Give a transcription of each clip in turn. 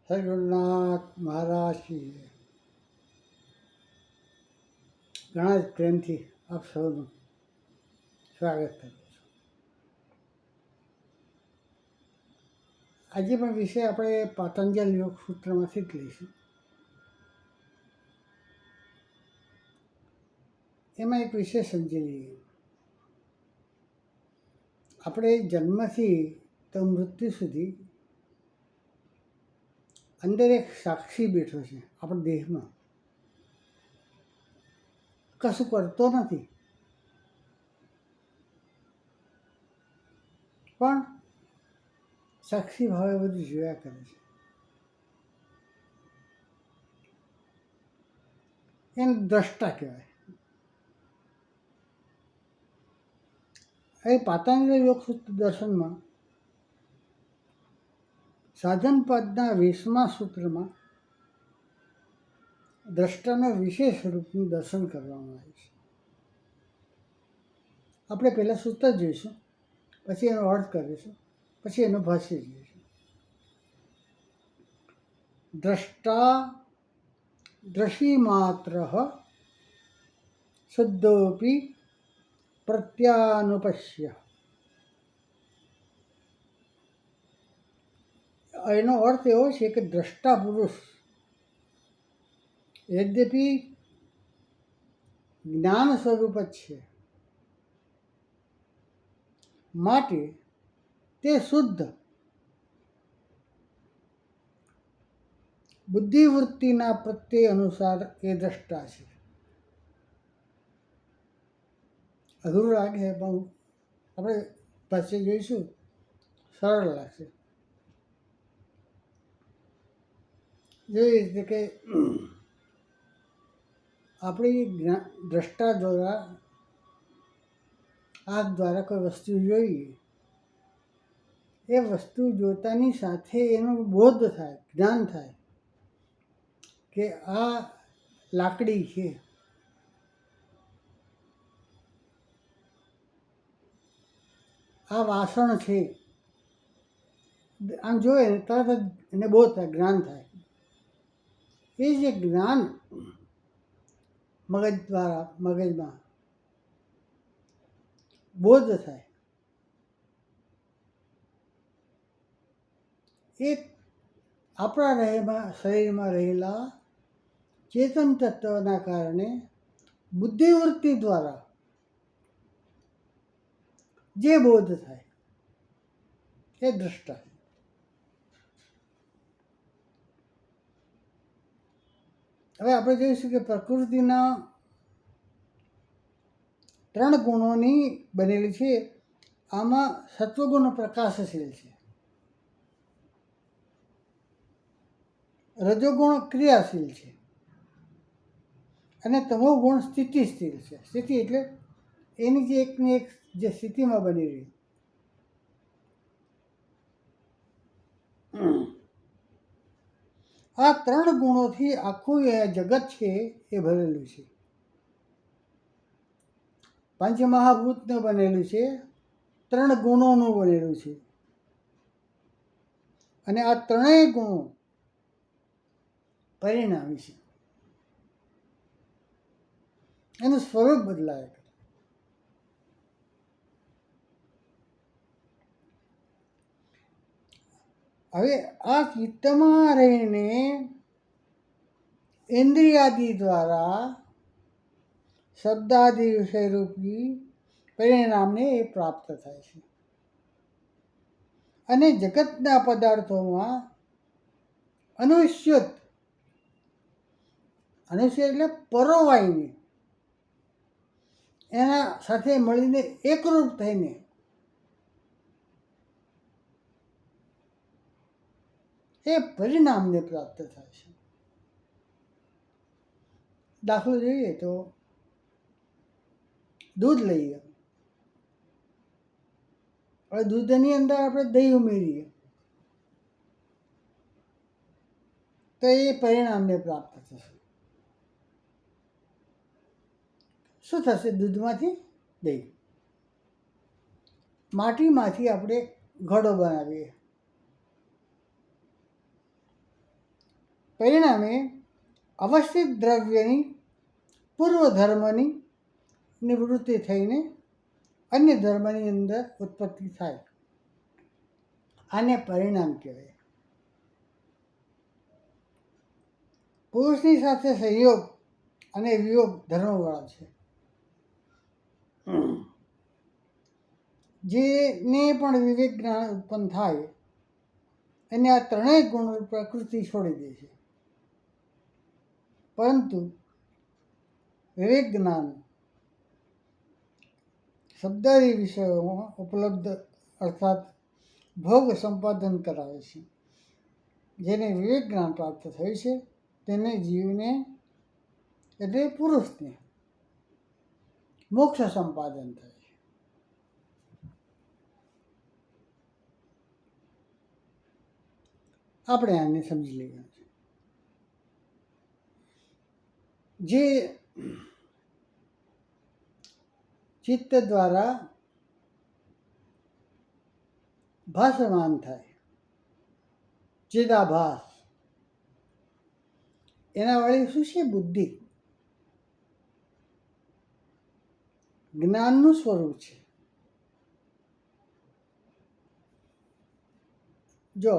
સદગુરુનાથ મહારાજશ્રીએ ઘણા જ પ્રેમથી આપ સૌનું સ્વાગત કરું છું. આજે પણ વિષય આપણે પતંજલ યોગ સૂત્રમાંથી જ લઈશું. એમાં એક વિષય સમજી લઈએ. આપણે જન્મથી તો મૃત્યુ સુધી અંદર એક સાક્ષી બેઠો છે. આપણા દેહમાં કશું કરતો નથી, પણ સાક્ષી ભાવે બધું જોયા કરે છે. એને દ્રષ્ટા કહેવાય. એ પાતંજલ યોગ સૂત્ર દર્શનમાં સાધનપદના 20મા સૂત્રમાં દ્રષ્ટાના વિશેષ રૂપનું દર્શન કરવામાં આવે છે. આપણે પહેલાં સૂત્ર જોઈશું, પછી એનો અર્થ કરીશું, પછી એનું ભાષ્ય જોઈશું. દ્રષ્ટા દ્રશી માત્ર શુદ્ધોપી પ્રત્યાનુપશ્ય. એનો અર્થ એવો છે કે દ્રષ્ટા પુરુષ યદ્યપિ જ્ઞાન સ્વરૂપ જ છે, માટે તે શુદ્ધ બુદ્ધિવૃત્તિના પ્રત્યય અનુસાર એ દ્રષ્ટા છે. અઘરું લાગે પણ આપણે પાસે જોઈશું, સરળ લાગશે. જેવી રીતે કે આપણી દ્રષ્ટા દ્વારા આંખ દ્વારા કોઈ વસ્તુ જોઈએ, એ વસ્તુ જોતાની સાથે એનો બોધ થાય, જ્ઞાન થાય કે આ લાકડી છે, આ વાસણ છે. આમ જોઈએ ને તરત જ એને બોધ થાય, જ્ઞાન થાય. એ જે જ્ઞાન મગજ દ્વારા મગજમાં બોધ થાય, એ આપણા શરીરમાં રહેલા ચેતન તત્વના કારણે બુદ્ધિવૃત્તિ દ્વારા જે બોધ થાય એ દ્રષ્ટા. હવે આપણે જોઈશું કે પ્રકૃતિના 3 ગુણોની બનેલી છે. આમાં સત્વગુણ પ્રકાશશીલ છે, રજોગુણ ક્રિયાશીલ છે અને તમોગુણ સ્થિતિશીલ છે. સ્થિતિ એટલે એની જે એકની એક જે સ્થિતિમાં બની રહી. આ 3 ગુણોથી આખું એ જગત છે એ ભરેલું છે. પંચમહાભૂતનું બનેલું છે, 3 ગુણોનું બનેલું છે. અને આ 3 ગુણો પરિણામી છે. એનું સ્વરૂપ બદલાય. હવે આ ચિત્તમાં રહીને ઇન્દ્રિયાદિ દ્વારા શબ્દાદિ વિષયરૂપી પરિણામને એ પ્રાપ્ત થાય છે. અને જગતના પદાર્થોમાં અનુસ્યુત એટલે પરોવાઈને એના સાથે મળીને એકરૂપ થઈને એ પરિણામને પ્રાપ્ત થાય છે. દાખલો જોઈએ તો દૂધ લઈએ. હવે દૂધની અંદર આપણે દહીં ઉમેરીએ તો એ પરિણામને પ્રાપ્ત થશે. શું થશે? દૂધમાંથી દહીં. માટીમાંથી આપણે ઘડો બનાવીએ, પરિણામે અવસ્થિત દ્રવ્યની પૂર્વધર્મની નિવૃત્તિ થઈને અન્ય ધર્મની અંદર ઉત્પત્તિ થાય. આને પરિણામ કહેવાય. પુરુષની સાથે સંયોગ અને વિયોગ ધર્મવાળા છે. જેને પણ વિવેક જ્ઞાન ઉત્પન્ન થાય એને આ ત્રણેય ગુણો પ્રકૃતિ છોડી દે છે. પરંતુ વિવેક જ્ઞાન શબ્દાદી વિષયોમાં ઉપલબ્ધ અર્થાત ભોગ સંપાદન કરાવે છે. જેને વિવેક જ્ઞાન પ્રાપ્ત થયું છે તેને જીવને એટલે પુરુષને મોક્ષ સંપાદન થાય છે. આપણે આને સમજી લેવાનું છે. જે ચિત્ત દ્વારા ભાસમાન થાય, ચિદાભાસ, એના વળી શું છે? બુદ્ધિ. જ્ઞાનનું સ્વરૂપ છે. જો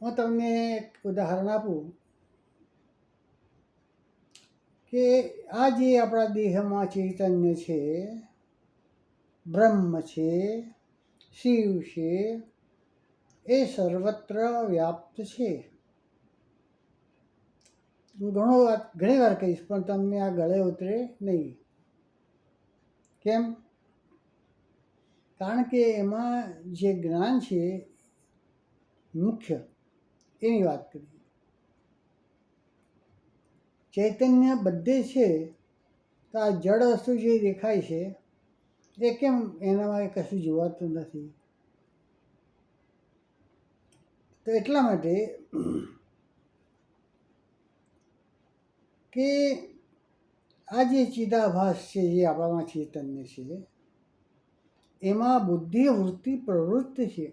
હું તમને એક ઉદાહરણ આપું કે આ જે આપણા દેહમાં ચૈતન્ય છે, બ્રહ્મ છે, શિવ છે, એ સર્વત્ર વ્યાપ્ત છે. હું ઘણી વાર કહીશ પણ તમને આ ગળે ઉતરે નહીં. કેમ? કારણ કે એમાં જે જ્ઞાન છે મુખ્ય એની વાત કરીએ. ચૈતન્ય બધે છે તો આ જડ વસ્તુ જે દેખાય છે એ કેમ એનામાં કશું જોવાતું નથી? તો એટલા માટે કે આ જે ચિદાભાસ છે, જે આપણામાં ચૈતન્ય છે, એમાં બુદ્ધિ વૃત્તિ પ્રવૃત્ત છે.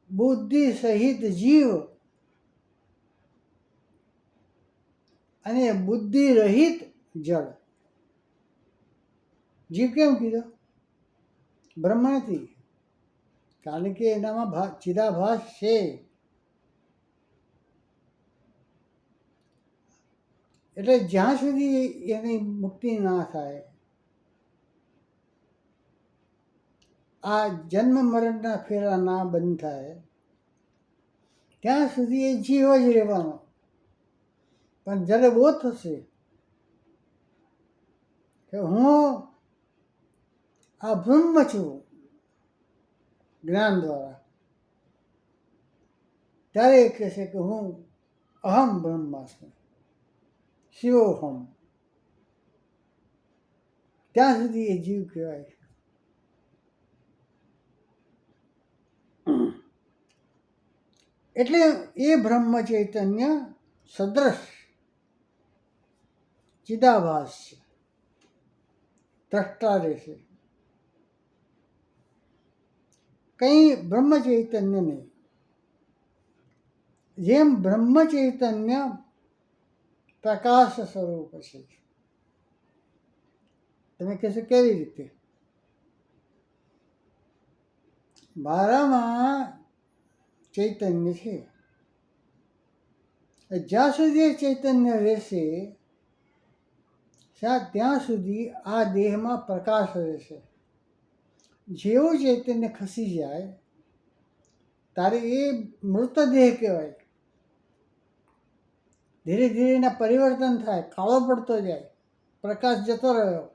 બુદ્ધિ સહિત જીવ અને બુદ્ધિ રહિત જળ. જીવ કેમ કીધો? બ્રહ્મ નથી, કારણ કે એનામાં ચિદાભાસ છે. એટલે જ્યાં સુધી એની મુક્તિ ના થાય, આ જન્મ મરણના ફેરા ના બંધ થાય, ત્યાં સુધી એ જીવ જ રહેવાનો. પણ જ્યારે બહુ થશે કે હું આ બ્રહ્મ છું જ્ઞાન દ્વારા, ત્યારે એ કહેશે કે હું અહમ બ્રહ્માસ્મિ શિવોહમ. ત્યાં સુધી એ જીવ કહેવાય છે. એટલે એ બ્રહ્મ ચૈતન્ય સદ્રશ ચિદાભાસ છે, દ્રષ્ટા રહેશે. કંઈ બ્રહ્મ ચૈતન્ય નહીં. જેમ બ્રહ્મ ચૈતન્ય પ્રકાશ સ્વરૂપ છે. તમે કહેશો કેવી રીતે? મારામાં ચૈતન્ય છે, જ્યાં સુધી ચૈતન્ય રહેશે ત્યાં સુધી આ દેહમાં પ્રકાશ રહેશે. જેવું ચૈતન્ય ખસી જાય ત્યારે એ મૃતદેહ કહેવાય. ધીરે ધીરે એના પરિવર્તન થાય, કાળો પડતો જાય, પ્રકાશ જતો રહ્યો.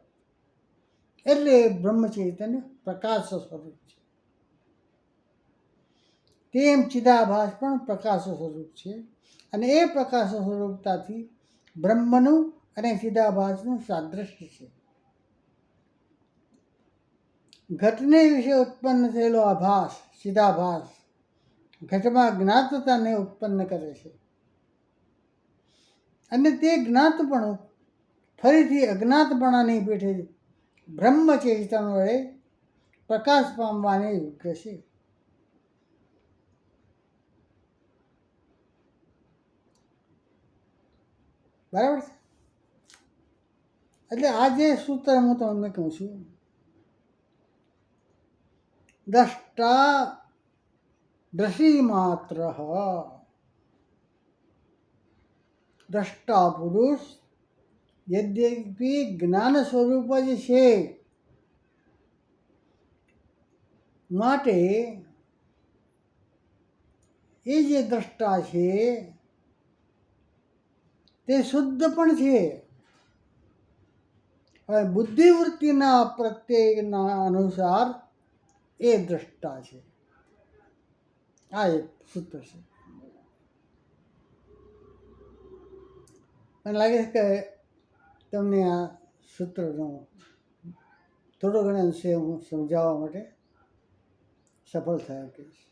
એટલે બ્રહ્મ ચૈતન્ય પ્રકાશ સ્વરૂપ છે. તેમ ચિદાભાસ પણ પ્રકાશ સ્વરૂપ છે. અને એ પ્રકાશ સ્વરૂપતાથી બ્રહ્મનું અને ચિદાભાસનું સાદૃશ્ય છે. ઘટને વિશે ઉત્પન્ન થયેલો આભાસ, ચિદાભાસ, ઘટમાં જ્ઞાતતાને ઉત્પન્ન કરે છે. અને તે જ્ઞાતપણું ફરીથી અજ્ઞાતપણાની પેઠે બ્રહ્મ ચૈતન્ય વડે પ્રકાશ પામવાને યોગ્ય છે. બરાબર છે. એટલે આ જે સૂત્ર હું તમને કહું છું, દ્રષ્ટા દ્રશી માત્ર, દ્રષ્ટા પુરુષ યદ્યપિ જ્ઞાન સ્વરૂપ જ છે, માટે એ જે દ્રષ્ટા છે તે શુદ્ધ પણ છે. હવે બુદ્ધિવૃત્તિના પ્રત્યેના અનુસાર એ દ્રષ્ટા છે. આ એક સૂત્ર છે. મને લાગે છે કે તમને આ સૂત્રનો થોડો ઘણો અંશે હું સમજાવવા માટે સફળ થયો કહીશ.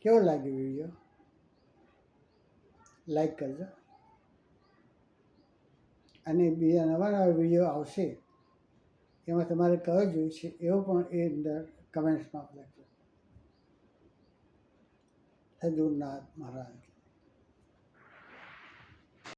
કેવો લાગ્યો વિડીયો? લાઈક કરજો, અને બીજા નવા નવા વિડીયો આવશે એમાં તમારે કયો જોઈએ છે એવો પણ એ અંદર કમેન્ટ્સમાં લખજો. સદગુરુનાથ મહારાજ.